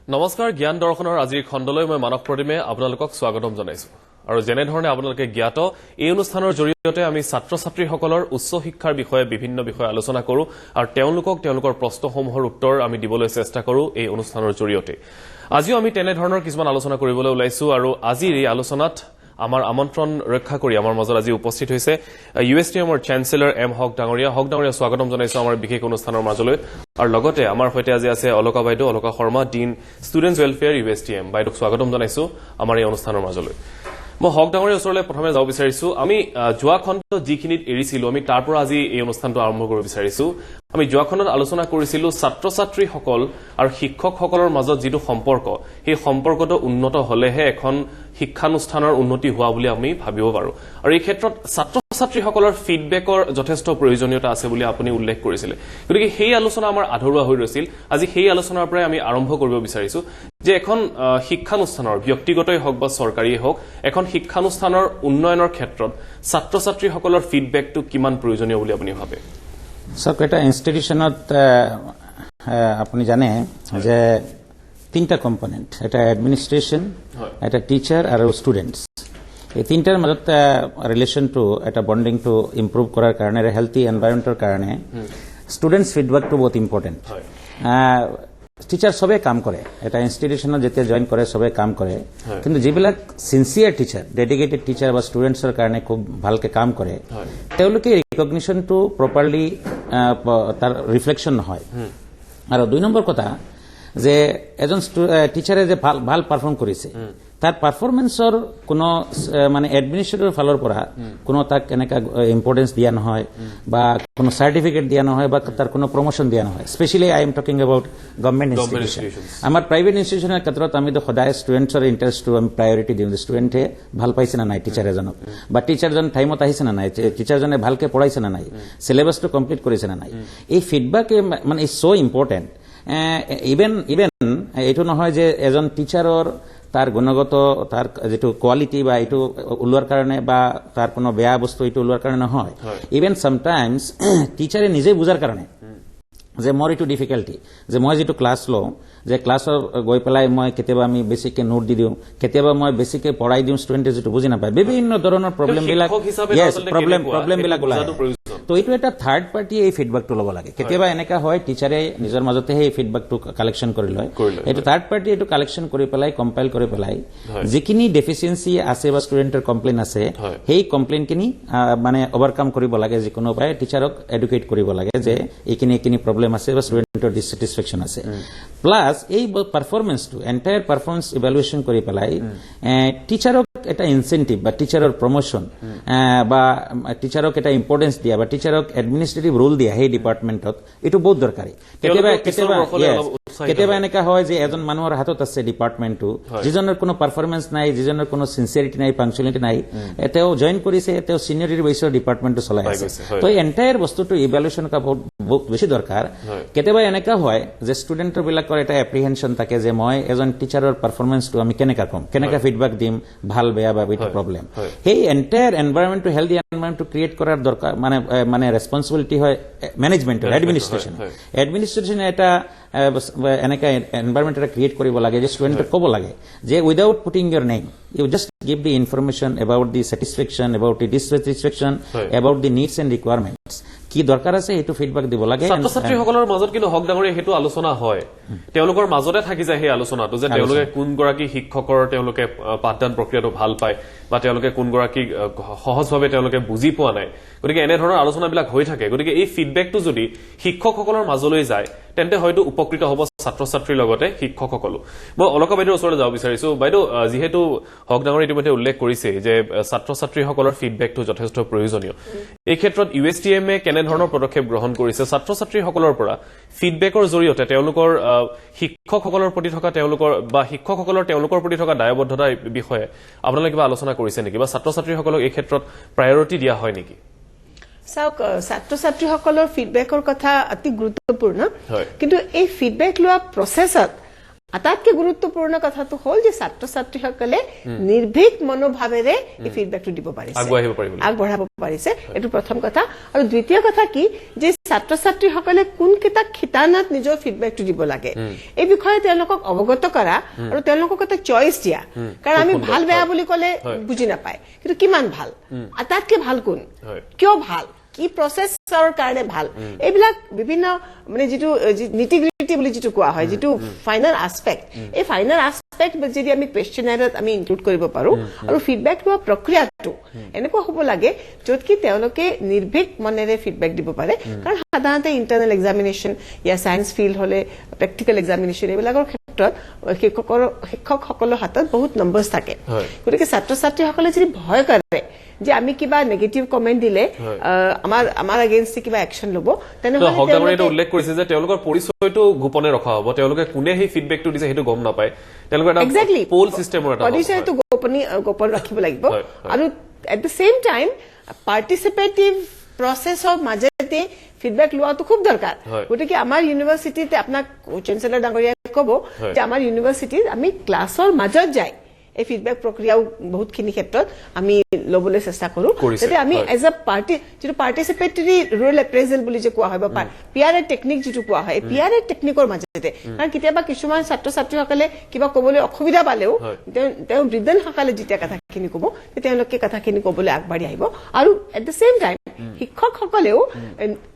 নমস্কাৰ জ্ঞান দৰ্শনৰ আজিৰ খণ্ডলৈ মই মানৱ প্ৰতিমে আপোনালোকক স্বাগতম জনাইছো আৰু যেনে ধৰণে আপোনালোকে জ্ঞাত এই অনুষ্ঠানৰ জৰিয়তে আমি ছাত্ৰ ছাত্ৰীসকলৰ উচ্চ শিক্ষাৰ বিষয়ে বিভিন্ন বিষয় আলোচনা কৰো আৰু তেওঁলোকৰ প্ৰশ্নসমূহৰ উত্তৰ আমি দিবলৈ চেষ্টা কৰো এই অনুষ্ঠানৰ জৰিয়তে আজিও আমি তেনে ধৰণৰ কিছুমান আলোচনা কৰিবলৈ ওলাইছো আৰু আজিৰ এই আলোচনাত আমাৰ আমন্ত্ৰণ ৰক্ষা কৰি আমাৰ মাজত আজি উপস্থিত হৈছে ইউএছটিএমৰ চেঞ্চেলৰ এম হক ডাঙৰীয়া স্বাগতম জনাইছো আমাৰ বিশেষ অনুষ্ঠানৰ মাজলৈ আৰু লগতে আমাৰ সৈতে আজি আছে অলকা বাইদেউ Alaka Sharma dean students welfare USTM বাইদেউক স্বাগতম জনাইছো আমাৰ এই অনুষ্ঠানৰ মাজলৈ মই হক ডাঙৰীয়াৰ ওচৰলৈ প্ৰথমে যাব বিচাৰিছো আমি যোৱা খণ্ডত যিখিনিত এৰিছিলো আমি তাৰ পৰা আজি এই অনুষ্ঠানটো আৰম্ভ কৰিব বিচাৰিছো আমি যোৱা খণ্ডত আলোচনা কৰিছিলো ছাত্ৰ ছাত্ৰীসকল আৰু শিক্ষকসকলৰ মাজত যিটো সম্পৰ্ক সেই সম্পৰ্কটো উন্নত হলেহে এখন শিক্ষানুষ্ঠানৰ উন্নতি হোৱা বুলি আমি ভাবিব পাৰো আৰু এই ক্ষেত্ৰত ছাত্ৰ ছাত্ৰীসকলৰ ফিডবেকৰ যথেষ্ট প্ৰয়োজনীয়তা আছে বুলি আপুনি উল্লেখ কৰিছিল গতিকে সেই আলোচনা আমাৰ আধৰুৱা হৈ ৰৈছিল আজি সেই আলোচনাৰ পৰাই আমি আৰম্ভ কৰিব বিচাৰিছো যে এখন শিক্ষানুষ্ঠানৰ ব্যক্তিগতই হওক বা চৰকাৰীয়ে হওক এখন শিক্ষানুষ্ঠানৰ উন্নয়নৰ ক্ষেত্ৰত ছাত্ৰ ছাত্ৰীসকলৰ ফিডবেকটো কিমান প্ৰয়োজনীয় বুলি আপুনি ভাবে সক এটা ইনষ্টিটিউশনত আপুনি জানে যে তিনটা কম্পোনেন্ট এটা এডমিনিষ্ট্ৰেশন এটা টিচাৰ আৰু ষ্টুডেন্টস এই তিনটাৰ মাজত ৰিলেশনটো এটা বন্ডিংটো ইম্প্ৰুভ কৰাৰ কাৰণে হেলথি এনভাইৰনমেন্টৰ কাৰণে ষ্টুডেন্টস ফিডবেকটো বহুত ইম্পৰ্টেন্ট টিচাৰ সবে কাম কৰে এটা ইনষ্টিটিউশনত যেতিয়া জয়েন কৰে সবে কাম কৰে কিন্তু যিবিলাক সিনসিয়াৰ টিচাৰ ডেডিকেটেড টিচাৰ বা ষ্টুডেন্টছৰ কাৰণে খুব ভালকে কাম কৰে তেওঁলোকে ৰিকগনিশ্যনটো প্ৰপাৰলি তাৰ ৰিফ্লেকশ্যন নহয় আৰু দুই নম্বৰ কথা যে এজন টিচাৰে যে ভাল পাৰফৰ্ম কৰিছে তাৰ পাৰফৰমেন্সৰ কোনো মানে এডমিনিষ্ট্ৰেটৰ ফালৰ পৰা কোনো তাক এনেকা ইম্পৰ্টেন্স দিয়া নহয় বা কোনো সাৰ্টিফিকেট দিয়া নহয় বা তাৰ কোনো প্ৰমোশন দিয়া নহয় specially I am talking about government institution আমাৰ প্ৰাইভেট ইনষ্টিটিউশনৰ ক্ষেত্ৰত আমি তো সদায় ষ্টুডেন্টছৰ ইণ্টাৰেষ্টটো আমি প্ৰায়ৰিটি দিওঁ ষ্টুডেন্টে ভাল পাইছে না নাই টিচাৰ এজনক বা টিচাৰজন টাইমত আহিছে না নাই টিচাৰজনে ভালকে পঢ়াইছে না নাই সিলেবাসটো কমপ্লিট কৰিছে না নাই এই ফিডবেক মানে ইজ সো ইম্পৰ্টেন্ট ইভেন এইটো নহয় যে এজন টিচাৰৰ তাৰ গুণগত তাৰ যেটো কোৱালিটি বা এইটো উলোৱাৰ কাৰণে বা তাৰ কোনো বেয়া বস্তু এইটো উলোৱাৰ কাৰণে নহয় ইভেন সামটাইমস টিচাৰে নিজে বুজাৰ কাৰণে যে মোৰ এইটো ডিফিকাল্টি যে মই যেটো ক্লাছ লওঁ যে ক্লাছৰ গৈ পেলাই মই কেতিয়াবা আমি বেছিকে নোট দি দিওঁ কেতিয়াবা মই বেছিকে পঢ়াই দিওঁ ষ্টুডেণ্টে যেটো বুজি নাপায় বিভিন্ন ধৰণৰ প্ৰবলেমবিলাক প্ৰবলেমবিলাক ওলায় তো এইটো এটা থাৰ্ড পাৰ্টি এই ফিডবেকটো ল'ব লাগে কেতিয়াবা এনেকা হয় টিচাৰে নিজৰ মাজতে এই ফিডবেকটো কালেকশ্যন কৰি লয় এইটো থাৰ্ড পাৰ্টি এইটো কালেকশ্যন কৰি পেলাই কম্পাইল কৰি পেলাই যিখিনি ডেফিচিয়েন্সি আছে বা ষ্টুডেণ্টৰ কমপ্লেইন আছে সেই কমপ্লেইনখিনি মানে ওভাৰকাম কৰিব লাগে যিকোনো উপায় টিচাৰক এডুকেট কৰিব লাগে যে এইখিনি প্ৰবলেম আছে বা ষ্টুডেণ্টৰ ডিসস্যাটিসফেকশন আছে প্লাস এই পাৰফৰমেন্সটো এন্টায়াৰ পাৰফৰমেন্স ইভালুয়েশন কৰি পেলাই টিচাৰক এটা ইনসেন্টিভ বা টিচাৰৰ প্ৰমোশন বা টিচাৰক এটা ইম্পৰ্টেন্স দিয়া বা টিচাৰক এডমিনিষ্ট্ৰেটিভ ৰোল দিয়া সেই ডিপাৰ্টমেন্টত এটো বহুত দৰকাৰী কেতিয়াবা এনেকা হয় যে এজন মানুহৰ হাতত আছে ডিপাৰ্টমেন্টটো যিজনৰ কোনো পাৰফৰমেন্স নাই যিজনৰ কোনো সিনসিয়াৰিটি নাই পাংচুয়ালিটি নাই এতেও জয়েন কৰিছে এতেও সিনিয়ৰিটি বেছৰ ডিপাৰ্টমেন্টটো চলাই আছে তো এন্টায়াৰ বস্তুটো ইভালুয়েশন কা বহুত বেছি দৰকাৰ কেতিয়াবা এনেকা হয় যে ষ্টুডেন্টৰ বিলাকৰ এটা এপ্ৰিহেনশন থাকে যে মই এজন টিচাৰৰ পাৰফৰমেন্সটো আমি কেনেকা ফিডবেক দিম ভাল বেয়া বা এইটো প্ৰবলেম সেই এন্টায়াৰ এনভায়ৰনমেন্টটো হেলথি এনভায়ৰনমেন্টটো ক্ৰিয়েট কৰাৰ দৰকাৰ মানে ৰেসপন্সিবিলিটি হয় ম্যানেজমেন্টৰ এডমিনিষ্ট্ৰেশন এটা এনেকা এনভায়ৰনমেন্ট এটা ক্ৰিয়েট কৰিব লাগে যে ষ্টুডেন্টক ক'ব লাগে যে without putting Euro name you just give the information about the satisfaction about the dissatisfaction about the needs and requirements কি দৰকাৰ আছে এটো ফিডবেক দিব লাগে ছাত্ৰ ছাত্ৰীসকলৰ মাজত কিন্তু হক ডাঙৰীয়া হেতু আলোচনা হয় তেওঁলোকৰ মাজতে থাকি যায় সেই আলোচনাটো যে তেওঁলোকে কোন গৰাকী শিক্ষকৰ তেওঁলোকে পাঠদান প্ৰক্ৰিয়াটো ভাল পায় বা তেওঁলোকে কোন গৰাকী সহজভাৱে তেওঁলোকে বুজি পোৱা নাই গতিকে এনে ধৰণৰ আলোচনাবিলাক হৈ থাকে গতিকে এই ফিডবেকটো যদি শিক্ষকসকলৰ মাজলৈ যায় তেন্তে হয়তো উপকৃত হ'ব ছাত্ৰ ছাত্ৰীৰ লগতে শিক্ষকসকলো মই অলকা বাইদেউৰ ওচৰলৈ যাব বিচাৰিছো বাইদেউ যেহেতু হক ডাঙৰীয়া ইতিমধ্যে উল্লেখ কৰিছে যে ছাত্ৰ ছাত্ৰীসকলৰ ফিডবেকটো যথেষ্ট প্ৰয়োজনীয় এই ক্ষেত্ৰত ইউএছটিএমে কেনে ধৰণৰ পদক্ষেপ গ্ৰহণ কৰিছে ছাত্ৰ ছাত্ৰীসকলৰ পৰা ফিডবেকৰ জৰিয়তে তেওঁলোকৰ শিক্ষকসকলৰ প্ৰতি থকা তেওঁলোকৰ প্ৰতি থকা দায়বদ্ধতাৰ বিষয়ে আপোনালোকে কিবা আলোচনা কৰিছে নেকি বা ছাত্ৰ ছাত্ৰীসকলক এই ক্ষেত্ৰত প্ৰায়ৰিটি দিয়া হয় নেকি চাওক ছাত্ৰ ছাত্ৰীসকলৰ ফিডবেকৰ কথা অতি গুৰুত্বপূৰ্ণ কিন্তু এই ফিডবেক লোৱা প্ৰসেছত আটাইতকৈ গুৰুত্বপূৰ্ণ কথাটো হ'ল যে ছাত্ৰ ছাত্ৰীসকলে নিৰ্ভীক মনোভাৱেৰে এই ফিডবেকটো দিব পাৰিছে, আগবঢ়াব পাৰিছে। এইটো প্ৰথম কথা। আৰু দ্বিতীয় কথা কি যে ছাত্ৰ ছাত্ৰীসকলে কোনকেইটা শিতানত নিজৰ ফিডবেকটো দিব লাগে এই বিষয়ে তেওঁলোকক অৱগত কৰা আৰু তেওঁলোকক এটা চইচ দিয়া। কাৰণ আমি ভাল বেয়া বুলি ক'লে বুজি নাপায়, কিন্তু কিমান ভাল, আটাইতকৈ ভাল কোন, কিয় ভাল, কি প্ৰচেছৰ কাৰণে ভাল, এইবিলাক বিভিন্ন মানে যিটো নিটিগ্ৰিটি বুলি যিটো কোৱা হয়, যিটো ফাইনেল আসপেক্ট, এই ফাইনেল আসপেক্ট যদি আমি কুৱেশ্যনাৰত আমি ইনক্লুড কৰিব পাৰো আৰু ফিডবেক লোৱা প্ৰক্ৰিয়াটো এনেকুৱা হ'ব লাগে য'ত কি তেওঁলোকে নিৰ্ভীক মনেৰে ফিডবেক দিব পাৰে। কাৰণ সাধাৰণতে ইণ্টাৰনেল এক্সামিনেশ্যন ইয়া ছায়েন্স ফিল্ড হলে প্ৰেক্টিকেল এক্সামিনেশ্যন এইবিলাকৰ ক্ষেত্ৰত শিক্ষকসকলৰ হাতত বহুত নম্বৰ্ছ থাকে। গতিকে ছাত্ৰ ছাত্ৰীসকলে যদি ভয় কৰে যে আমি কিবা নেগেটিভ কমেণ্ট দিলে আমাৰ এগেইনষ্টে কিবা একশ্যন ল'ব, তেনেহ'লে উল্লেখ কৰিছে যে তেওঁলোকৰ পৰিচয়টো গোপনে ৰখা হ'ব, তেওঁলোকে কোনে সেই ফিডবেকটো দিছে সেইটো গম নাপায়, তেওঁলোকৰ এক্সেক্টলি পোল চিষ্টেমৰ এটা পৰিচয়টো গোপন ৰাখিব লাগিব। আৰু at the same time participative প্ৰচেছৰ মাজতে ফিডবেক লোৱাটো খুব দৰকাৰ। গতিকে আমাৰ ইউনিভাৰ্চিটিত আপোনাক চেঞ্চেলৰ ডাঙৰীয়াই ক'ব যে আমাৰ ইউনিভাৰ্চিটিত আমি ক্লাছৰ মাজত যাই এই ফিডবেক প্ৰক্ৰিয়াও বহুতখিনি ক্ষেত্ৰত আমি ল'বলৈ চেষ্টা কৰো, যাতে আমি এজ এ পাৰ্টি যিটো পাৰ্টিচিপেটৰী ৰোল এপ্ৰেজেল বুলি যে কোৱা হয় বা পিয়াৰে টেকনিক যিটো কোৱা হয়, পিয়াৰে টেকনিকৰ মাজতে। কাৰণ কেতিয়াবা কিছুমান ছাত্ৰ ছাত্ৰীসকলে কিবা ক'বলৈ অসুবিধা পালেও তেওঁ বৃদ্ধনসকলে যেতিয়া কথাখিনি ক'ব তেওঁলোকে কথাখিনি ক'বলৈ আগবাঢ়ি আহিব। আৰু এট দ্য ছেম টাইম শিক্ষকসকলেও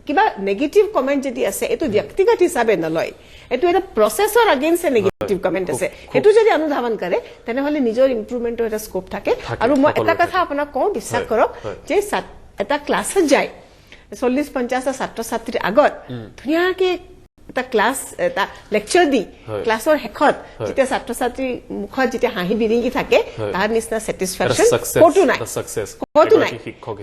কিবা নেগেটিভ কমেণ্ট যদি আছে এইটো ব্যক্তিগত হিচাপে নলয়, এইটো এটা প্ৰচেছৰ এগেইনষ্ট নেগেটিভ কমেণ্ট আছে, সেইটো যদি অনুধাৱন কৰে তেনেহ'লে নিজৰ ইম্প্ৰুভমেণ্টৰ এটা স্কোপ থাকে। আৰু মই এটা কথা আপোনাক কওঁ, বিশ্বাস কৰক যে এটা ক্লাছত যায় 40-50টা ছাত্ৰ ছাত্ৰীৰ আগত ধুনীয়াকে এটা ক্লাছ এটা লেকচাৰ দি ক্লাছৰ শেষত যেতিয়া ছাত্ৰ ছাত্ৰীৰ মুখত যেতিয়া হাঁহি বিৰিঙি থাকে তাৰ নিচিনা ছেটিছফেকশ্যন ক'তো নাই।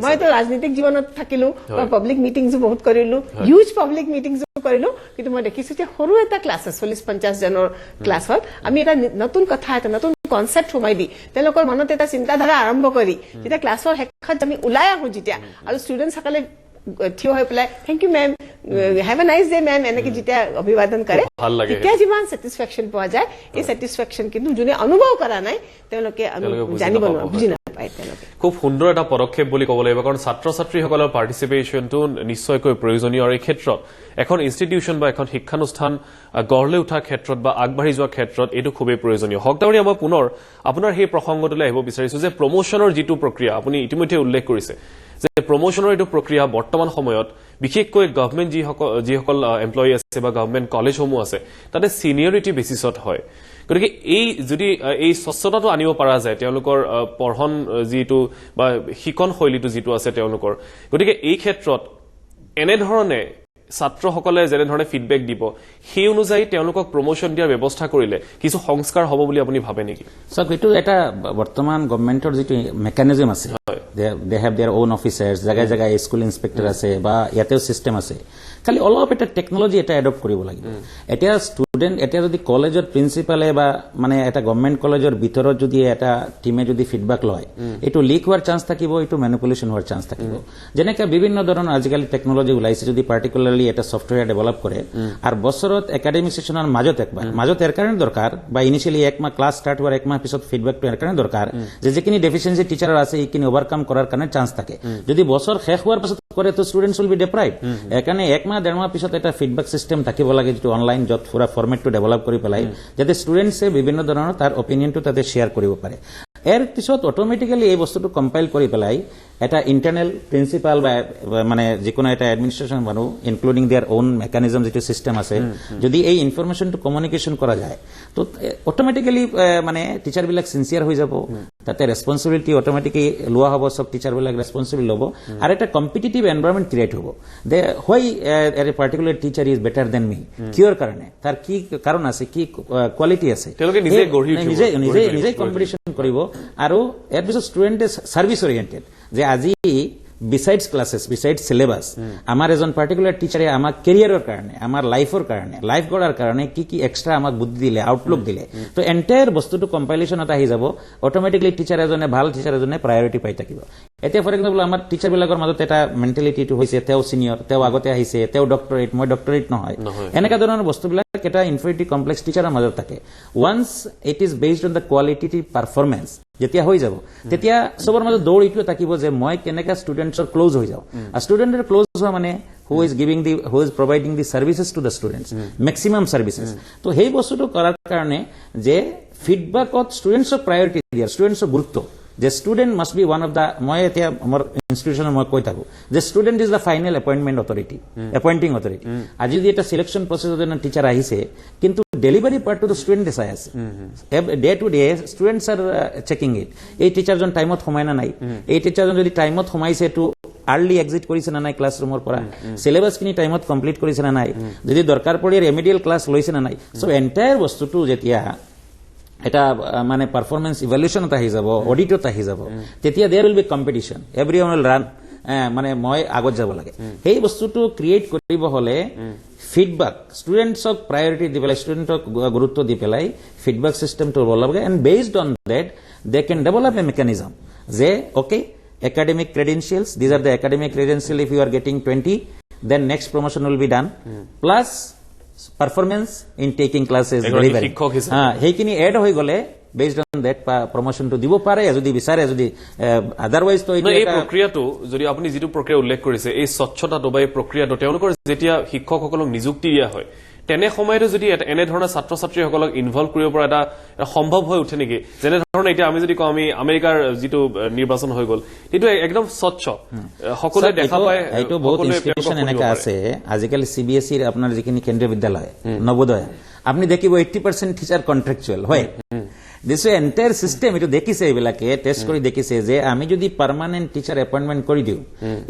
মইতো ৰাজনীতিক জীৱনত থাকিলো বা পাব্লিক মিটিংছো বহুত কৰিলো, হিউজ পাব্লিক মিটিংছো কৰিলো, কিন্তু মই দেখিছো যে সৰু এটা ক্লাছত 40-50 জনৰ ক্লাছত আমি এটা নতুন কথা, এটা নতুন কনচেপ্ট সোমাই দি তেওঁলোকৰ মনত এটা চিন্তাধাৰা আৰম্ভ কৰি যেতিয়া ক্লাছৰ শেষত আমি ওলাই আহো যেতিয়া আৰু ষ্টুডেণ্টসকলে থিয় হৈ পেলাই thank you ma'am, have a nice day ma'am এনেকে যেতিয়া অভিবাদন কৰে তেতিয়া যিমান ছেটিছফেকশ্যন পোৱা যায়, এই ছেটিছফেকশ্যন কিন্তু যোনে অনুভৱ কৰা নাই তেওঁলোকে জানিব নোৱাৰে, বুজি নাপায় তেওঁলোকে। খুব সুন্দৰ এটা পদক্ষেপ বুলি ক'ব লাগিব, কাৰণ ছাত্ৰ ছাত্ৰীসকলৰ পাৰ্টিচিপেশ্যনটো নিশ্চয়কৈ প্ৰয়োজনীয়। আৰু এই ক্ষেত্ৰত এখন ইনষ্টিটিউশ্যন বা এখন শিক্ষানুষ্ঠান গঢ় লৈ উঠাৰ ক্ষেত্ৰত বা আগবাঢ়ি যোৱাৰ ক্ষেত্ৰত এইটো খুবেই প্ৰয়োজনীয়। হকদাৱৰীয়া, মই পুনৰ আপোনাৰ সেই প্ৰসংগটোলৈ আহিব বিচাৰিছো যে প্ৰমোশ্যনৰ যিটো প্ৰক্ৰিয়া আপুনি ইতিমধ্যে উল্লেখ কৰিছে যে প্ৰমোশ্যনৰ এইটো প্ৰক্ৰিয়া বৰ্তমান সময়ত বিশেষকৈ গভৰ্ণমেণ্ট যিসকল এমপ্লয়ী আছে বা গভৰ্ণমেণ্ট কলেজসমূহ আছে তাতে ছিনিয়ৰিটি বেচিছত হয়। গতিকে এই যদি এই স্বচ্ছতাটো আনিব পৰা যায় তেওঁলোকৰ পঢ়ন যিটো বা শিকন শৈলীটো যিটো আছে তেওঁলোকৰ, গতিকে এই ক্ষেত্ৰত এনেধৰণে ছাত্ৰসকলে যেনেধৰণে ফিডবেক দিব সেই অনুযায়ী তেওঁলোকক প্ৰমোশ্যন দিয়াৰ ব্যৱস্থা কৰিলে কিছু সংস্কাৰ হ'ব বুলি আপুনি ভাবে নেকি? চাওক, এইটো এটা বৰ্তমান গভৰ্ণমেণ্টৰ যিটো মেকানিজম আছে, they have their own officers, জেগাই জেগাই স্কুল ইন্সপেক্টৰ আছে বা ইয়াতেও চিষ্টেম আছে, খালি অলপ এটা টেকনলজি এটা এডপ্ট কৰিব লাগিব। এতিয়া ষ্টুডেণ্ট, এতিয়া যদি কলেজৰ প্ৰিন্সিপালে বা মানে এটা গভৰ্ণমেণ্ট কলেজৰ ভিতৰত যদি এটা টিমে যদি ফিডবেক লয়, এইটো লিক হোৱাৰ চান্স থাকিব, এইটো মেনিপুলেশ্যন হোৱাৰ চান্স থাকিব। যেনেকৈ বিভিন্ন ধৰণৰ আজিকালি টেকনলজি ওলাইছে, যদি পাৰ্টিকুলাৰলি এটা ছফ্টৱেৰ ডেভেলপ কৰে আৰু বছৰত একাডেমিক সেশনৰ মাজত এৰ কাৰণে দৰকাৰ বা ইনিচিয়েলি একমাহ ক্লাছ ষ্টাৰ্ট হোৱাৰ একমাহ পিছত ফিডবেকটো এৰ কাৰণে দৰকাৰ যে যিখিনি ডেফিচিয়েঞ্চি টিচাৰৰ আছে এইখিনি ওভাৰকাম কৰাৰ কাৰণে চান্স থাকে। যদি বছৰ শেষ হোৱাৰ পাছত কৰে তো ষ্টুডেণ্টছ উইল বি ডেপ্ৰাইভ। সেইকাৰণে একমাহ ডেৰ মাহ পিছত এটা ফিডবেক চিষ্টেম থাকিব লাগে, যিটো অনলাইন, য'ত পুৰা ফৰ্মেটটো ডেভেলপ কৰি পেলাই যাতে ষ্টুডেণ্টছে বিভিন্ন ধৰণৰ তাৰ অপিনিয়নটো তাতে শ্বেয়াৰ কৰিব পাৰে। এৰ পিছত অটোমেটিক্যালি এই বস্তুটো কম্পাইল কৰি পেলাই এটা ইন্টাৰনেল প্ৰিন্সিপাল বা মানে যিকোনো এটা এডমিনিষ্ট্ৰেশ্যন মানুহ ইনক্লুডিং দেয়াৰ ওন মেকানিজম যিটো চিষ্টেম আছে, যদি এই ইনফৰমেশ্যনটো কমিউনিকেশ্যন কৰা যায় তো অটোমেটিক্যালি মানে টিচাৰবিলাক চিনচিয়াৰ হৈ যাব, তাতে ৰেছপন্সিবিলিটি অটোমেটিকলি লোৱা হ'ব, চব টিচাৰবিলাক ৰেছপন্সিবল ল'ব আৰু এটা কম্পিটিটিভ এনভাইৰনমেণ্ট ক্ৰিয়েট হ'ব। Then why a particular teacher is better than me, কিয়ৰ কাৰণে, তাৰ কি কাৰণ আছে, কি কোৱালিটি আছে, নিজে কম্পিটিশ্যন কৰিব। আৰু ইয়াৰ পিছত ষ্টুডেণ্টে ছাৰ্ভিচ অৰিয়েণ্টেড, যে আজি besides classes, besides syllabus, আমার এজন particular teacher আমার career-এর কারণে, আমার life-এর কারণে, life গড়ার কারণে কি extra আমাক বুদ্ধি দিলে, outlook দিলে, তো entire বস্তুটো compilation-ত আহি যাব, automatically teacher এজনে ভাল teacher এজনে priority পাই থাকিব। এতিয়া for example আমাৰ teacher বিলাকৰ মাজত এটা mentality টো হৈছে তেও senior, তেও আগতে আহিছে, তেও doctorate, মই doctorate নহয়। এনেকা ধৰণৰ বস্তুবিলাক এটা inferiority complex teacher-এর মাজত থাকে। Once it is based on the qualitative performance, যেতিয়া হৈ যাব তেতিয়া সবৰ মাজত দৌৰ ইটো থাকিব যে মই কেনেকা ষ্টুডেন্টছৰ ক্লোজ হৈ যাও আ ষ্টুডেন্টৰ ক্লোজ হোৱা মানে who is providing the services to the students, maximum services. তো সেই বস্তুটো কৰাৰ কাৰণে যে ফিডব্যাকত ষ্টুডেন্টছক প্ৰায়োৰিটি দিয়া, ষ্টুডেন্টছক গুৰুত্ব, যে student must be one of the, মই এতিয়া আমার ইনস্টিটিউশনে মই কৈ থাকো যে student is the final appointment authority, appointing authority. আজি যদি এটা সিলেকশন প্রসেসত টিচার আহিছে কিন্তু ডেলিভারি পার্ট তো স্টুডেন্টে চাই আছে, day to day students are checking it, এই টিচারজন টাইমত সোমাই না নাই, এই টিচারজন যদি টাইমত সোমাইছে তো আর্লি এক্সিট কৰিছে না নাই ক্লাছৰুমৰ পৰা, সিলেবাসখিনি টাইমত কমপ্লিট কৰিছে না নাই, যদি দৰকাৰ পৰে ৰেমেডিয়েল ক্লাছ লৈছে না নাই। সো এন্টায়াৰ বস্তুটো যেতিয়া এটা মানে পারফরমেন্স ইভ্যালুয়েশনত আহি যাব, অডিটত আহি যাব, তেতিয়া there will be competition, everyone will run, মানে মই আগত যাব লাগে। সেই বস্তুটো ক্রিয়েট কৰিব হলে ফিডব্যাক স্টুডেন্টসক প্রায়োরিটি দি পেলাই, স্টুডেন্টক গুরুত্ব দি পেলাই ফিডব্যাক সিস্টেমটো বলা লাগে। And based on that they can develop a mechanism যে okay academic credentials, these are the academic credentials, if you are getting 20 then next promotion will be done, plus performance in taking classes delivery, হেইখিনি এড হৈ গলে based on that promotion to দিব পাৰে যদি বিচাৰে, যদি otherwise তো এই প্ৰক্ৰিয়াটো যদি আপুনি যেটো প্ৰক্ৰিয়া উল্লেখ কৰিছে এই স্বচ্ছতাটো বা এই প্ৰক্ৰিয়াটো তেওঁলোকৰ যেতিয়া শিক্ষকসকলক নিযুক্তি দিয়া হয় তেনে সময়তে যদি এনে ধৰণৰ ছাত্ৰ ছাত্ৰীসকলক ইনভলভ কৰিব পৰা এটা সম্ভৱ হৈ উঠে নেকি? যেনে ধৰণে এতিয়া আমি যদি কওঁ আমি আমেৰিকাৰ যেটো নিৰ্বাচন হৈ গল সেইটো একদম স্বচ্ছ, সকলোৱে দেখা পায়। এইটো বহুত ইনস্টিটিউশন এনেকা আছে আজিকালি CBSE ৰ আপোনাৰ যিখিনি কেন্দ্ৰীয় বিদ্যালয় নবোদয় আপনি দেখিব 80% টিচাৰ কন্ট্ৰাকচুয়াল হয়। দিস এন্টায়াৰ সিস্টেম এটা দেখিছে, এইবিলাকে টেস্ট কৰি দেখিছে যে আমি যদি পাৰ্মানেন্ট টিচাৰ এপয়েন্টমেন্ট কৰি দিও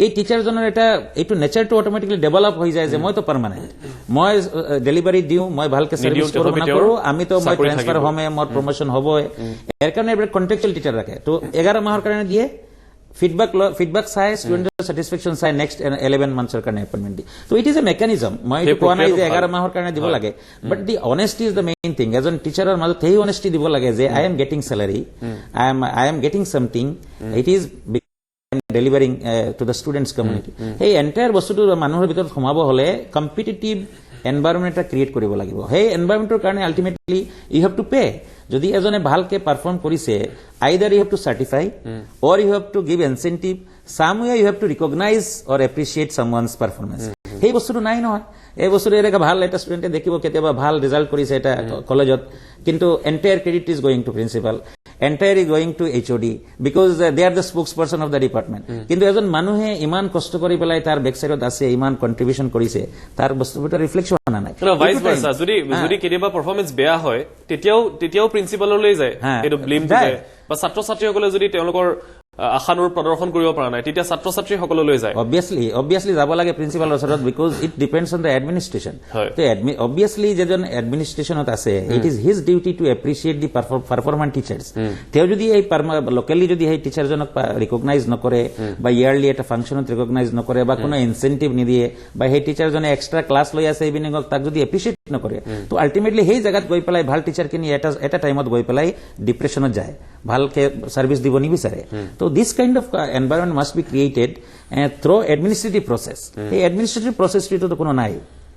এই টিচাৰজনৰ এটা এইটো নেচারটো অটোমেটিক্যালি ডেভেলপ হৈ যায় যে মই তো পার্মানেন্ট, মই ডেলিভারি দিও, মই ভালকে সার্ভিস করব না করব, আমি তো মই ট্রান্সফার হবে, মোর প্রমোশন হবে, এর কারণে এবারে কন্ট্রাকচুয়াল টিচার রাখে। তো 11 মাহৰ কাৰণে দিয়ে ফিডব্যাক চাই, স্টুডেন্টেৰ স্যাটিসফ্যাকশন চাই, নেক্সট 11 মান্থসৰ কাৰণে এপয়েন্টমেন্ট দি। তো ইট ইজ এ মেকানিজম, মই এইটো কোৱা নাই যে 11 মাহৰ কাৰণে দিব লাগে, but the honesty is the main thing. এজন টিচাৰৰ মাজত সেই অনেস্টি দিব লাগে যে I am getting salary, I am getting something, it is delivering to the students community. এই এন্টায়ার বস্তুটো মানুহৰ ভিতৰত সোমাব হলে কম্পিটিটিভ এনভাইৰনমেন্ট এটা ক্ৰিয়েট কৰিব লাগিব। সেই এনভাইৰনমেন্টৰ কাৰণে ultimately you have to pay. যদি এজনে ভালকে পাৰফৰ্ম কৰিছে either you have to certify or you have to give incentive, someway you have to recognise or appreciate someone's performance. সেই বস্তুটো নাই নহয়। এই বস্তুটো এনেকা ভাল এটা স্টুডেন্টে দেখিব কেতিয়াবা ভাল রেজাল্ট কৰিছে এটা কলেজত, কিন্তু entire credit is going to principal, entire is going to HOD because they are the spokesperson of the department. কিন্তু এজন মানুহে ইমান কষ্ট কৰি পেলাই তাৰ বেকসাইডত আছে, ইমান কন্ট্ৰিবিউশন কৰিছে, তাৰ বস্তুটো ৰিফ্লেকশন আনা নাই। ভাইস ভাৰ্সা যদি কেতিয়াবা পাৰফৰমেন্স বেয়া হয় তেতিয়াও প্ৰিন্সিপাললৈ যায় এটো ব্লেম যায়, বা ছাত্ৰ ছাত্ৰীসকলে যদি তেওঁলোকৰ আশানুৰূপ প্ৰদৰ্শন কৰিব পৰা নাই তেতিয়া ছাত্ৰ ছাত্ৰীসকললৈ যায়। অবভিয়াসলি যাব লাগে প্ৰিন্সিপালৰ ওচৰত, because it depends on the administration. তো অবভিয়াসলি যেজন এডমিনিষ্ট্ৰেশ্যনত আছে it is his duty to appreciate the performance teachers. তেওঁ যদি এই লোকেলি যদি সেই টিচাৰজনক ৰিকগনাইজ নকৰে বা ইয়াৰলি এটা ফাংশনত ৰিকগনাইজ নকৰে বা কোনো ইনসেন্টিভ নিদিয়ে বা সেই টিচাৰজনে এক্সট্ৰা ক্লাস লৈ আছে ইভিনিংক তাক যদি এপ্ৰিচিয়েট নকৰে, তো আলটিমেটলি সেই জায়গাত গৈ পেলাই ভাল টিচাৰখিনি এটা টাইমত গৈ পেলাই ডিপ্ৰেশনত যায়, ভালকে সাৰ্ভিস দিব নিবিচাৰে। তো this kind of environment must be created through administrative process. এই administrative process তো কোনো নাই,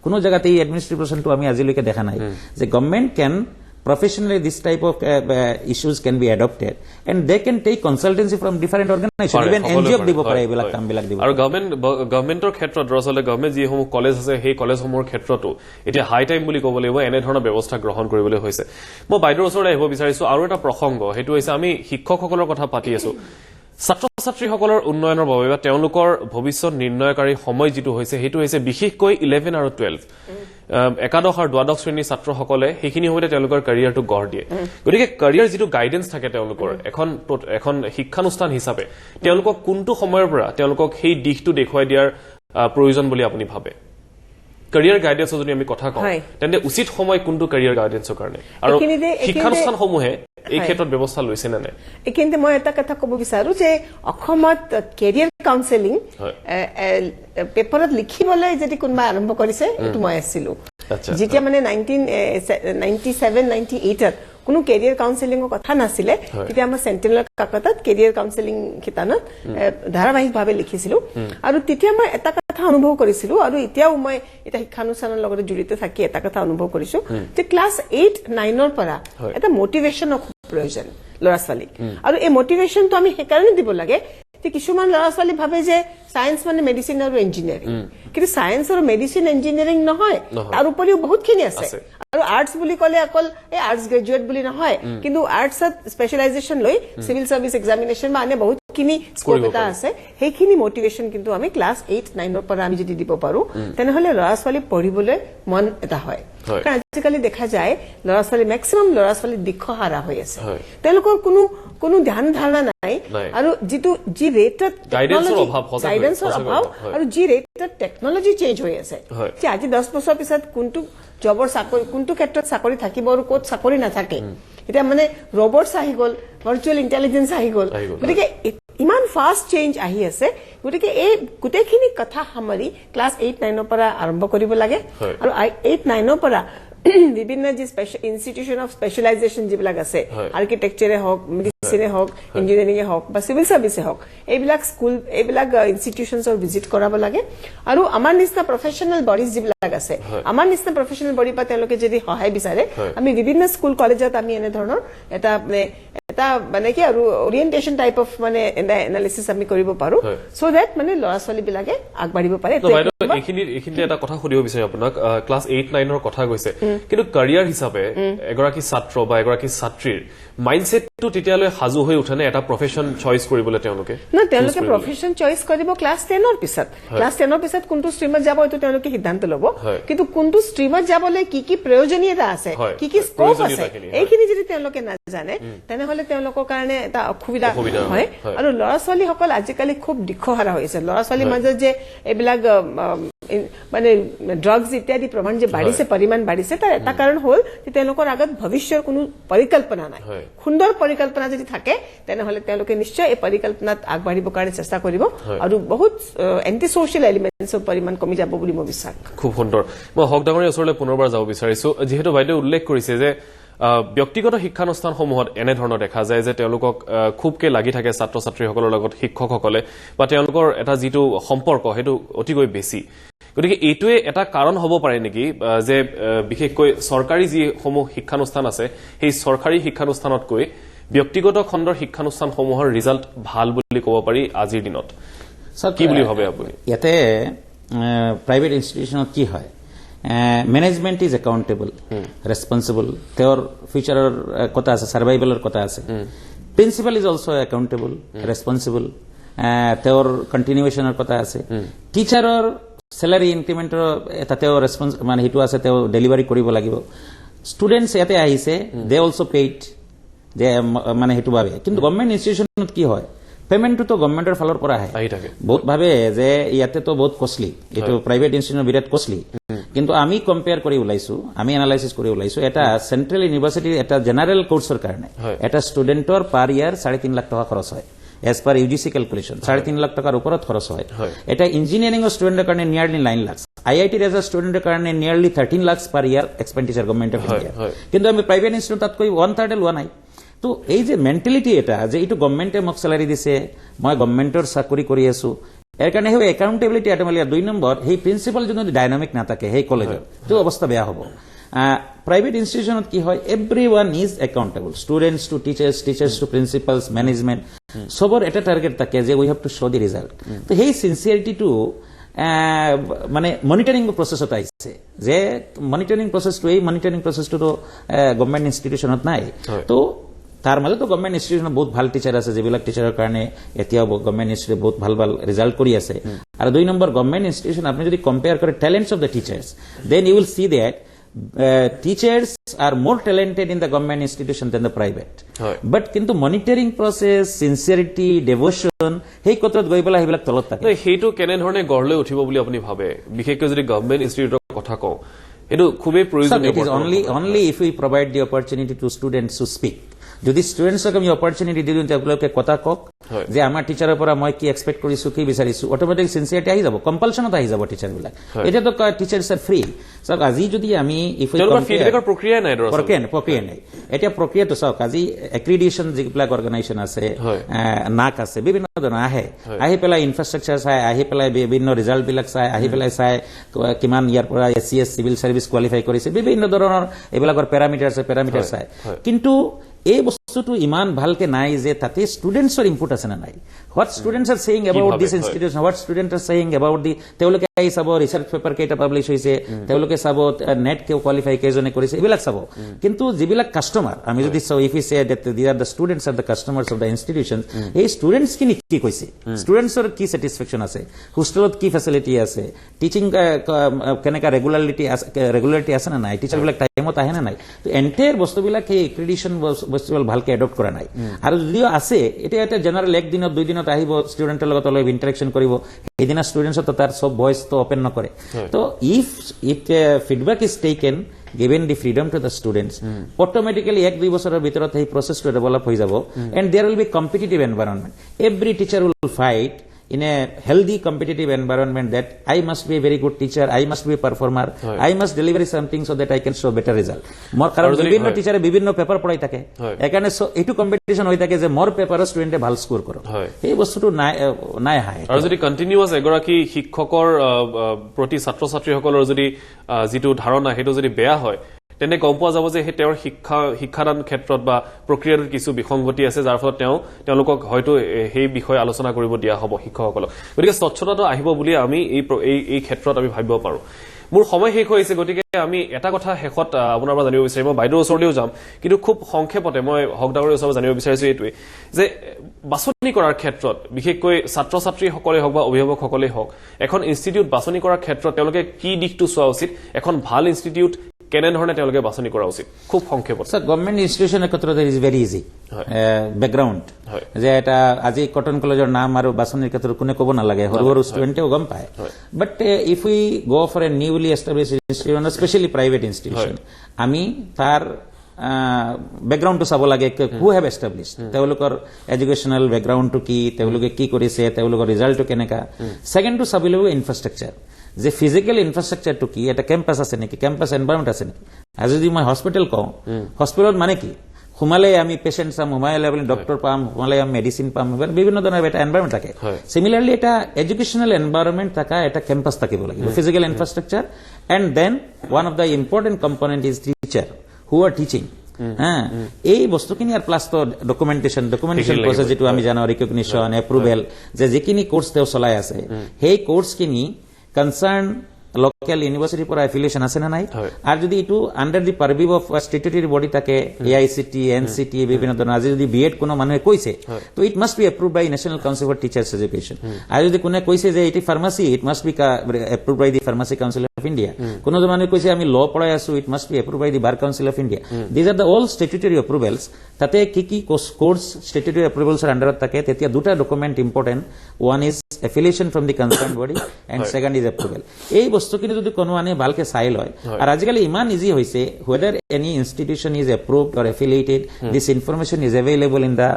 কোনো জায়গাতে এই administrative process তো আমি আজিলৈকে দেখা নাই যে government can professionally this type of issues can be adopted and they can take consultancy from different organizations, even NGO দিব পাৰে এইবিলাক কামবিলাক দিব। আৰু গভৰ্ণমেণ্টৰ ক্ষেত্ৰত দৰাচলতে গভৰ্ণমেণ্ট যিসমূহ কলেজ আছে সেই কলেজসমূহৰ ক্ষেত্ৰতো এতিয়া হাই টাইম বুলি ক'ব লাগিব এনে ধৰণৰ ব্যৱস্থা গ্ৰহণ কৰিবলৈ হৈছে। মই বাইদেউৰ ওচৰলৈ আহিব বিচাৰিছো আৰু এটা প্ৰসংগ, সেইটো হৈছে আমি শিক্ষকসকলৰ কথা পাতি আছো। ছাত্ৰ ছাত্ৰীসকলৰ উন্নয়নৰ বাবে বা তেওঁলোকৰ ভৱিষ্যত নিৰ্ণয়কাৰী সময় যেটো হৈছে সেইটো হৈছে বিশেষকৈ 11 আৰু 12 একাদশ আৰু দ্বাদশ শ্ৰেণীৰ ছাত্ৰসকলে সেইখিনি সময়তে তেওঁলোকৰ কেৰিয়াৰটো গঢ় দিয়ে। গতিকে কেৰিয়াৰ যেটো গাইডেন্স থাকে তেওঁলোকৰ এখন শিক্ষানুষ্ঠান হিচাপে তেওঁলোকক কোনটো সময়ৰ পৰা তেওঁলোকক সেই দিশটো দেখুৱাই দিয়াৰ প্ৰয়োজন বুলি আপুনি ভাবে? কেৰিয়াৰ গাইডেন্সৰ যদি আমি কথা কওঁ তেন্তে উচিত সময় কোনটো কেৰিয়াৰ গাইডেন্সৰ কাৰণে? আৰু শিক্ষানুষ্ঠানসমূহে এই ক্ষেত্ৰত ব্যৱস্থা লৈছে নে নাই? কিন্তু মই এটা কথা ক'ব বিচাৰো যে অসমত কেৰিয়াৰ কাউন্সেলিং পেপাৰত লিখিবলৈ যদি কোনোবা আৰম্ভ কৰিছে এইটো মই আছিলো যেতিয়া মানে 1997-98 কোনো কেৰিয়াৰ কাউন্সেলিঙৰ কথা নাছিলে তেতিয়া আমাৰ চেণ্ট্ৰেলৰ কাকতত কেৰিয়াৰ কাউন্সেলিং খিতানত ধাৰাবাহিকভাৱে লিখিছিলো আৰু তেতিয়া মই এটা কথা অনুভৱ কৰিছিলো আৰু এতিয়াও মই এটা শিক্ষানুষ্ঠানৰ লগত জড়িত থাকি এটা কথা অনুভৱ কৰিছো যে ক্লাছ 8-9 পৰা এটা মোটিভেশ্যনৰ খুব প্ৰয়োজন ল'ৰা ছোৱালীক আৰু এই মোটিভেশ্যনটো আমি সেইকাৰণে দিব লাগে যে কিছুমান ল'ৰা ছোৱালী ভাবে যে সায়েন্স মানে মেডিচিন আৰু ইঞ্জিনিয়াৰিং কিন্তু সায়েন্স আৰু মেডিচিন ইঞ্জিনিয়াৰিং নহয় তাৰ উপৰিও বহুতখিনি আছে আৰু আৰ্টছ বুলি ক'লে অকল এই আৰ্টছ গ্ৰেজুৱেট বুলি নহয় কিন্তু আৰ্টছত স্পেচিয়েলাইজেশ্যন লৈ চিভিল সাৰ্ভিস এক্সামিনেশ্যন বা আনে বহুতখিনি স্কোপ এটা আছে সেইখিনি মোটিভেশ্যন কিন্তু আমি ক্লাছ 8-9 পৰা আমি যদি দিব পাৰো তেনেহলে ল'ৰা ছোৱালী পঢ়িবলৈ মন এটা হয় কাৰণ আজিকালি দেখা যায় ল'ৰা ছোৱালী মেক্সিমাম ল'ৰা ছোৱালী দিশহাৰা হৈ আছে তেওঁলোকৰ কোনো ধ্যান ধাৰণা নাই আৰু যি ৰেটত গাইডেন্সৰ অভাৱ আৰু যি ৰেটত টেকনলজি চেঞ্জ হৈ আছে যে আজি 10 বছৰ পিছত কোনটো জবৰ চাকৰি কোনটো ক্ষেত্ৰত চাকৰি থাকিব আৰু ক'ত চাকৰি নাথাকে এটা মানে ৰবটছ আহি গ'ল ভাৰ্চুৱেল ইন্টেলিজেন্স আহি গ'ল গতিকে ইমান ফাষ্ট চেঞ্জ আহি আছে গতিকে এই গোটেইখিনি কথা সামৰি ক্লাছ 8-9 পৰা আৰম্ভ কৰিব লাগে আৰু 8-9 পৰা বিভিন্ন যি ইনষ্টিটিউশন অফ স্পেচিয়েলাইজেশ্যন যিবিলাক আছে আৰ্কিটেকচাৰে হওক মেডিচিনে হওক ইঞ্জিনিয়াৰিঙে হওক বা চিভিল সাৰ্ভিসে হওক এইবিলাক স্কুল এইবিলাক ইনষ্টিটিউশনছৰ ভিজিট কৰাব লাগে আৰু আমাৰ নিচিনা প্ৰফেচনেল বডিজ যিবিলাক আছে আমাৰ নিচিনা প্ৰফেচনেল বডি পৰা তেওঁলোকে যদি সহায় বিচাৰে আমি বিভিন্ন স্কুল কলেজত আমি এনে ধৰণৰ এটা মানে কি আৰু ওৰিয়েন্টেশন টাইপ অফ মানে এনালিসিস আমি কৰিব পাৰো সো দ্যাট মানে ল'ৰা ছোৱালী বিলাকে আগবাঢ়িব পাৰে এইখিনি এটা কথা সুধিব বিচাৰিম আপোনাক ক্লাছ 8-9 কথা কৈছে কিন্তু কেৰিয়াৰ হিচাপে এগৰাকী ছাত্ৰ বা এগৰাকী ছাত্ৰীৰ মাইন্ডসেটটো তেতিয়ালৈ সাজু হৈ উঠে নে এটা প্ৰফেশন চইচ কৰিবলৈ তেওঁলোকে প্ৰফেশন চইচ কৰিব ক্লাছ 10 পিছত ক্লাছ 10 পিছত কোনটো ষ্ট্ৰীমত যাব এইটো তেওঁলোকে সিদ্ধান্ত ল'ব কিন্তু কোনটো ষ্ট্ৰীমত যাবলৈ কি প্ৰয়োজনীয়তা আছে কি স্কোপ আছে এইখিনি যদি তেওঁলোকে নাজানে তেনেহলে তেওঁলোকৰ কাৰণে এটা অসুবিধা হয় আৰু ল'ৰা ছোৱালীসকল আজিকালি খুব দিশহাৰা হৈছে ল'ৰা ছোৱালীৰ মাজত যে এইবিলাক মানে ড্ৰাগছ ইত্যাদি প্ৰমাণ যে বাঢ়িছে পৰিমাণ বাঢ়িছে তাৰ এটা কাৰণ হ'ল যে তেওঁলোকৰ আগত ভৱিষ্যৰ কোনো পৰিকল্পনা নাই সুন্দৰ পৰিকল্পনা যদি থাকে তেনেহলে তেওঁলোকে নিশ্চয় এই পৰিকল্পনাত আগবাঢ়িবৰ কাৰণে চেষ্টা কৰিব আৰু বহুত এন্টি সোশ্যাল এলিমেন্টছৰ পৰিমাণ কমি যাব বুলি মই বিশ্বাস খুব সুন্দৰ মই হক ডাঙৰীৰ ওচৰলৈ পুনৰবাৰ যাব বিচাৰিছো যিহেতু বাইদেউ উল্লেখ কৰিছে যে ব্যক্তিগত শিক্ষানুষ্ঠানসমূহত এনে ধৰণৰ দেখা যায় যে তেওঁলোকক খুবকে লাগি থাকে ছাত্ৰ ছাত্ৰীসকলৰ লগত শিক্ষকসকলে বা তেওঁলোকৰ এটা যিটো সম্পৰ্ক সেইটো অতিকৈ বেছি গতিকে এইটোৱে এটা কাৰণ হ'ব পাৰে নেকি যে বিশেষকৈ চৰকাৰী যিসমূহ শিক্ষানুষ্ঠান আছে সেই চৰকাৰী শিক্ষানুষ্ঠানতকৈ ব্যক্তিগত খণ্ডৰ শিক্ষানুষ্ঠানসমূহৰ ৰিজাল্ট ভাল বুলি ক'ব পাৰি আজিৰ দিনত কি বুলি ভাবে আপুনি ইয়াতে প্ৰাইভেট ইনষ্টিটিউচনত কি হয় ম্যানেজমেন্ট ইজ একাউন্টেবল ৰেসপন্সিবল তেওঁৰ ফিউচাৰৰ কথা আছে সাৰ্ভাইভালৰ কথা আছে প্ৰিন্সিপাল ইজ অলসো একাউন্টেবল ৰেসপন্সিবল তেওঁৰ কন্টিনিউয়েশনৰ কথা আছে টিচাৰৰ স্যালাৰি ইনক্ৰিমেন্টৰ এটা তেওঁ ৰেসপন্স মানে হেতু আছে তেওঁ ডেলিভাৰি কৰিব লাগিব স্টুডেন্টস ইয়াতে আহিছে দে অলসো পেইড দে মানে হেতু ভাবে কিন্তু গভর্নমেন্ট ইনস্টিটিউশনত কি হয় পেমেন্টটো তো গভর্নমেন্টের ফালৰ পৰা আহি থাকে বহুত ভাবে যে ইয়াতে তো বহুত কষ্টলি এটো প্রাইভেট ইনস্টিটিউশন বিৰাট কষ্টলি কিন্তু আমি কম্পেয়াৰ কৰি ওলাইছো আমি এনালাইসিস কৰি ওলাইছো এটা সেন্ট্ৰাল ইউনিভাৰ্সিটি এটা জেনাৰেল কোৰ্সৰ কাৰণে এটা স্টুডেন্টৰ পাৰ ইয়াৰ 3.5 লাখ টাকা খৰচ হয় as per UGC calculation 3.5 lakh টাকাৰ উপৰত খৰচ হয় এটা ইঞ্জিনিয়াৰিং স্টুডেন্টেৰ কাৰণে নিয়াৰলি 9 লাখ IIT এজ আ স্টুডেন্টেৰ কাৰণে nearly 13 lakh per year expenditure government of India কিন্তু আমি প্ৰাইভেট ইনস্টিটিউট তাতকৈ 1/3 লোৱা নাই তো এই যে মেন্টালিটি এটা যে এইটো গভৰ্নমেন্টে মোক স্যালাৰি দিছে মই গভৰ্নমেন্টৰ চাকৰি কৰি আছো এৰ কাৰণে সেই একাউন্টেবিলিটি অটোমেটিক 2 নম্বৰ সেই প্ৰিন্সিপাল যদি ডাইনামিক না থাকে সেই কলেজৰ তো অৱস্থা বেয়া হ'ব প্ৰাইভেট ইনস্টিটিউশনত কি হয় everyone is accountable students to teachers teachers to principals management সবৰ এটা টার্গেট থাকে যে we have to show the result তো সেই সিনসিয়ারিটিটো মানে মনিটরিং প্রসেসত আহিছে যে মনিটরিং প্রসেসটো এই মনিটরিং প্ৰচেছটো গভর্নমেন্ট ইনস্টিটিউশনত নাই তো তার মাজত তো গভর্নমেন্ট ইনস্টিটিউশনত বহুত ভাল টিচার আছে যেবিলাক টিচারের কারণে এতিয়াও গভর্নমেন্ট ইনস্টিটিউট বহুত ভাল ভাল রেজাল্ট কৰি আছে আৰ 2 নম্বৰ গভর্নমেন্ট ইনস্টিটিউশন আপনি যদি কম্পেয়ার করে talents of the teachers then you will see that teachers are more talented in the government institution than the private but kintu monitoring process sincerity devotion hey kotrat goi pela hebilak tolot থাকে হেইটো কেনে ধৰণে গঢ়লৈ উঠিব বুলি আপুনি ভাবে বিশেষকৈ যদি গভৰ্নমেন্ট ইনষ্টিটিউটৰ কথা কওঁ এটো খুবেই প্ৰয়োজনীয় it is only if we provide the opportunity to students to speak যদি ষ্টুডেণ্টছক আমি অপৰচুনিটি দিওঁ তেওঁলোকে কথা কওক যে আমাৰ টিচাৰৰ পৰা মই কি এক্সপেক্ট কৰিছো কি বিচাৰিছো অট'মেটিক চিনচিয়াৰিটি আহি যাব কম্পালশ্যনত আহি যাব টিচাৰবিলাক এতিয়াতো টিচাৰ্ছ আৰ ফ্ৰী চাওক আজি যদি আমি প্ৰক্ৰিয়া নাই প্ৰক্ৰিয়া নাই এতিয়া প্ৰক্ৰিয়াটো চাওক আজি এক্ৰিডিশ্যন যিবিলাক অৰ্গেনাইজেশ্যন আছে নাক আছে বিভিন্ন ধৰণৰ আহি পেলাই ইনফ্ৰাষ্ট্ৰাকচাৰ চাই আহি পেলাই বিভিন্ন ৰিজাল্টবিলাক চাই আহি পেলাই চাই কিমান ইয়াৰ পৰা SCS চিভিল চাৰ্ভিচ কোৱালিফাই কৰিছে বিভিন্ন ধৰণৰ এইবিলাকৰ পেৰামিটাৰ চাই কিন্তু এই বস্তুটো ইমান ভালকে নাই যে তাতে ষ্টুডেণ্টছৰ ইনপুট আছে না নাই what students R saying about this institution what students R saying about দি তেওঁলোকে আহি চাব ৰিচাৰ্চ পেপাৰ কেইটা পাব্লিছ হৈছে তেওঁলোকে চাব নেট কোৱালিফাই কেইজনে কৰিছে এইবিলাক চাব কিন্তু যিবিলাক কাষ্টমাৰ আমি যদি চাওঁ if you say that the are the students are the customers of the institution এই ষ্টুডেণ্টছখিনি কি কৈছে ষ্টুডেণ্টছৰ কি ছেটিছফেকশ্যন আছে হোষ্টেলত কি ফেচিলিটি আছে টিচিং কেনেকা ৰেগুলাৰিটি আছে না নাই টিচাৰবিলাক টাইমত আহে না নাই তো এণ্টায়াৰ বস্তুবিলাক সেই এক্ৰিডিশ্যন বস্তুবিলাক ভালকে এডপ্ট কৰা নাই আৰু যদিও আছে এতিয়া এটা জেনাৰেল এক দিনত দুই দিনত আহিব ষ্টুডেণ্টৰ লগত অলপ ইণ্টাৰেকশ্যন কৰিব সেইদিনা ষ্টুডেণ্টছত তাৰ চব ভইচটো অপেন নকৰে তো if feedback is taken given the freedom to the students automatically 1-2 বছৰৰ ভিতৰত এই প্ৰচেছটো ডেভেলপ হৈ যাব and there will be competitive environment every teacher will fight in a healthy competitive environment that I must be a very good teacher I must be a performer I must deliver something so that I can show better result মোৰ কাৰণ বিভিন্ন টিচাৰে বিভিন্ন paper পঢ়াই থাকে একাৰণে এইটো competition হৈ থাকে যে মোৰ পেপাৰৰ ষ্টুডেণ্টে ভাল স্কোৰ কৰক এই বস্তুটো নাই হয় আৰু যদি কন্টিনিউয়াস এগৰাকী শিক্ষকৰ প্ৰতি ছাত্ৰ ছাত্ৰীসকলৰ যদি যিটো ধাৰণা হেতু যদি বেয়া হয় তেনে গম পোৱা যাব যে হে তেওঁৰ শিক্ষাদান ক্ষেত্ৰত বা প্ৰক্ৰিয়াৰ কিছু বিসংগতি আছে যাৰ ফলত তেওঁলোকক হয়তো সেই বিষয়ে আলোচনা কৰিব দিয়া হ'ব শিক্ষকসকলক গতিকে স্বচ্ছতাটো আহিব বুলি আমি এই ক্ষেত্ৰত আমি ভাবিব পাৰো মোৰ সময় শেষ হৈছে গতিকে আমি এটা কথা শেষত আপোনাৰ পৰা জানিব বিচাৰিম মই বাইদেউৰ ওচৰলৈও যাম কিন্তু খুব সংক্ষেপতে মই হকদাৰৰ ওচৰত জানিব বিচাৰিছো এইটোৱে যে বাছনি কৰাৰ ক্ষেত্ৰত বিশেষকৈ ছাত্ৰ ছাত্ৰীসকলে হওক বা অভিভাৱকসকলে হওক এখন ইনষ্টিটিউট বাছনি কৰাৰ ক্ষেত্ৰত তেওঁলোকে কি দিশটো চোৱা উচিত এখন ভাল ইনষ্টিটিউট কেনেধৰণে তেওঁলোকে বাছনি কৰা উচিত খুব সংক্ষেপত স্যাৰ গভৰ্নমেন্ট ইনস্টিটিউশনেৰ ক্ষেত্ৰত ইজ ভেৰি ইজি ব্যাকগ্ৰাউন্ড যে এটা আজি কটন কলেজৰ নাম আৰু বাছনিৰ ক্ষেত্ৰত কোনে ক'ব নালাগে সৰু সৰু ষ্টুডেণ্টেও গম পায় but if we go for a newly established institution specially private institution আমি তাৰ ব্যাকগ্ৰাউন্ডটো চাব লাগে হু হেভ এষ্টাব্লিছড তেওঁলোকৰ এডুকেশ্যনেল ব্যাকগ্ৰাউন্ডটো কি তেওঁলোকে কি কৰিছে তেওঁলোকৰ ৰিজাল্টটো কেনেকা সেকেন্ডটো চাব লাগিব ইনফ্ৰাষ্ট্ৰাকচাৰ যে ফিজিক্যাল ইনফ্রাস্ট্রাকচারটো কি এটা ক্যাম্পাস আছে নেকি ক্যাম্পাস এনভায়রনমেন্ট আছে নেকি আজি যদি মই হসপিটাল কওঁ হসপিটালত মানে কি সোমালে আমি পেশেন্ট চাম সোমালে আমি ডক্টৰ পাম সোমালে আমি মেডিসিন পাম বিভিন্ন ধৰণৰ এটা এনভায়রনমেন্ট থাকে সিমিলারলি এটা এডুকেশনাল এনভায়রনমেন্ট থাকা এটা ক্যাম্পাস থাকিব লাগিব physical infrastructure and then one of the important component is teacher who are teaching এই বস্তুখিনি আর প্লাস তো ডকুমেন্টেশন প্রসেস যেটো আমি জানো রিকগনিশন এপ্রুভেল যে যিখিনি কোর্স তেও চলাই আছে সেই কোর্সখিনি কনসার্ন লোকাল ইউনিভাৰ্সিটিৰ পৰা এফিলিয়েশন আছে না নাই আৰু যদি ইটো আন্ডাৰ দি পাৰভিউ অফ স্ট্যাটুটৰী বডি থাকে AICT NCT বিভিন্ন ধৰণৰ আজি যদি বিএড কোনো মানুহে কৈছে তো it must be approved by national council for teachers education আৰু যদি কোনে কৈছে যে এটি pharmacy it must be approved by the pharmacy council of India কোনো মানুহে কৈছে আমি ল পঢ়াই আছো it must be approved by the bar council of India these are the all statutory approvals তাতে কি কোৰ্স স্ট্যাটুটৰী এপ্ৰুভেলছৰ আন্ডাৰত থাকে তেতিয়া দুটা document important one is affiliation from the concern body and second is approval এই বস্তুখিনি যদি কোনো আনে ভালকে চাই লয় আৰু আজিকালি ইমান ইজি হৈছে whether any institution is approved or affiliated this information is available in the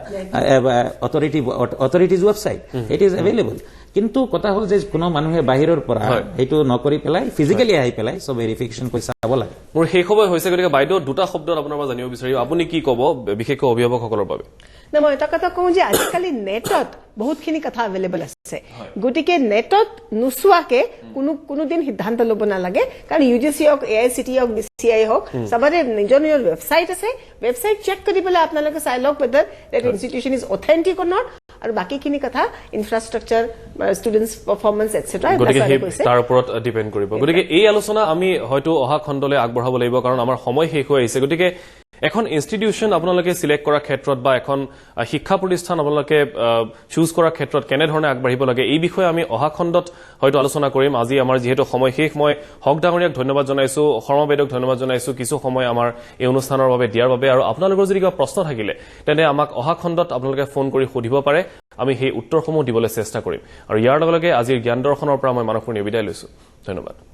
authorities website it is available কিন্তু কথা হল যে কোনো মানুহে বাহিৰৰ পৰা এইটো নকৰি পেলাই ফিজিক্যালি আহি পেলাই সব ভেৰিফিকেশন কৰি চাব লাগে মোৰ শেষ সময় হৈছে গতিকে বাইদেউ দুটা শব্দত আপোনাৰ পৰা জানিব বিচাৰিম আপুনি কি ক'ব বিশেষকৈ অভিভাৱকসকলৰ বাবে না মই এটা কথা কওঁ যে আজিকালি নেটত বহুতখিনি কথা এভেইলেবল আছে গতিকে নেটত নুচুৱাকে কোনো দিন সিদ্ধান্ত ল'ব নালাগে কাৰণ UGC হওক AICT হওক BCI হওক সবৰে নিজৰ ৱেবছাইট আছে ৱেবছাইট চেক কৰি পেলাই আপোনালোকে চাই লওক whether that institution is authentic or not আৰু বাকিখিনি কথা ইনফ্ৰাষ্ট্ৰাকচাৰ ষ্টুডেন্টস পাৰফৰমেন্স এটসেট্ৰা গতিকে তাৰ ওপৰত ডিপেন্ড কৰিব গতিকে এই আলোচনা আমি হয়তো অহা খণ্ডলৈ আগবঢ়াব লাগিব কাৰণ আমাৰ সময় শেষ হৈ আহিছে গতিকে এখন ইনষ্টিটিউশন আপোনালোকে সিলেক্ট কৰাৰ ক্ষেত্ৰত বা এখন শিক্ষা প্ৰতিষ্ঠান আপোনালোকে চুজ কৰাৰ ক্ষেত্ৰত কেনে ধৰণে আগবাঢ়িব লাগে এই বিষয়ে আমি অহা খণ্ডত হয়তো আলোচনা কৰিম আজি আমাৰ যেহেতু সময় শেষ মই হক ডাঙৰীয়াক ধন্যবাদ জনাইছো শৰ্মা বাইদেউক ধন্যবাদ জনাইছো কিছু সময় আমাৰ এই অনুষ্ঠানৰ বাবে দিয়াৰ বাবে আৰু আপোনালোকৰ যদি কিবা প্ৰশ্ন থাকিলে তেনে আমাক অহা খণ্ডত আপোনালোকে ফোন কৰি সুধিব পাৰে আমি সেই উত্তৰসমূহ দিবলৈ চেষ্টা কৰিম আৰু ইয়াৰ লগে লগে আজিৰ জ্ঞান দৰ্শনৰ পৰা মই মানসপুৰ নিবিদায় লৈছো ধন্যবাদ